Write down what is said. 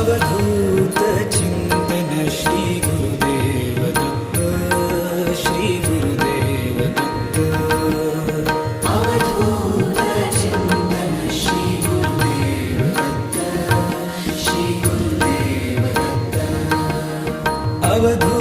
अवधूत चिंतन श्री गुरुदेव दत्त, श्री गुरुदेव दत्त। अवधूत चिंतन श्री गुरुदेव दत्त, श्री गुरुदेव दत्त। अवधूत